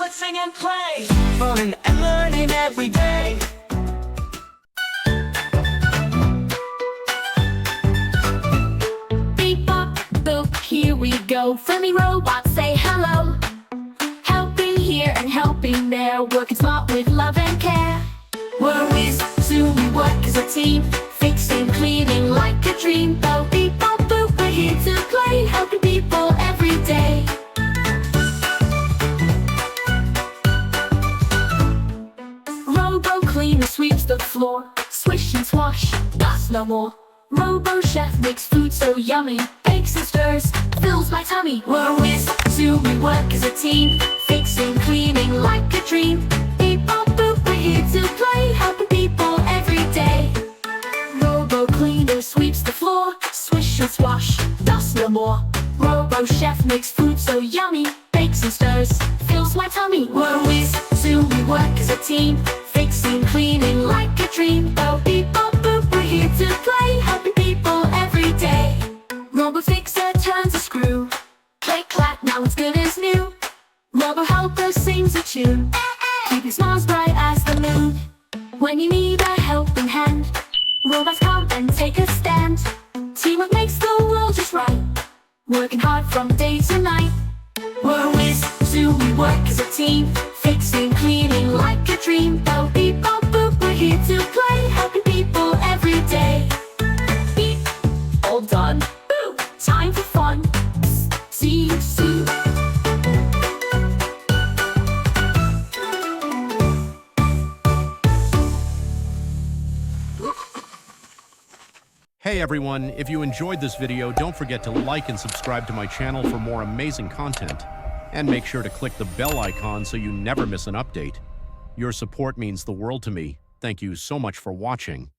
let's sing and play. Fun and learning every day. Beep bop boop, here we go. Friendly robots say hello. Helping here and helping there, working smart with love and care. We're whiz, soon we work as a team, fixing, cleaning like a dream. Oh, beep bop boop, we're here to play, helping people every day. Robo cleaner sweeps the floor, swish and swash, dust no more. Robo chef makes food so yummy, bakes and stirs, fills my tummy. We're whiz, soon we work as a team, fixing, cleaning like a dream. Beep bop boop, we're here to play, helping people every day. Robo cleaner sweeps the floor, swish and swash, dust no more. Robo chef makes food so yummy, bakes and stirs, fills my tummy. We're whiz, soon we work as a team, fixing, cleaning like a dream. Oh, beep bop boop, we're here to play, helping people every day. Robo fixer turns a screw, click clack, now it's good as new. Robo helper sings a tune, keeping smiles bright as the moon. When you need a helping hand, robots come and take a stand. Teamwork makes the world just right, working hard from day to night. We're whiz, soon we work as a team, fixing, cleaning like a dream. Oh, beep bop boop, we're here to play, helping people every day. Beep, all done. Boop, time for fun. See you soon. Hey everyone, if you enjoyed this video, don't forget to like and subscribe to my channel for more amazing content. And make sure to click the bell icon so you never miss an update. Your support means the world to me. Thank you so much for watching.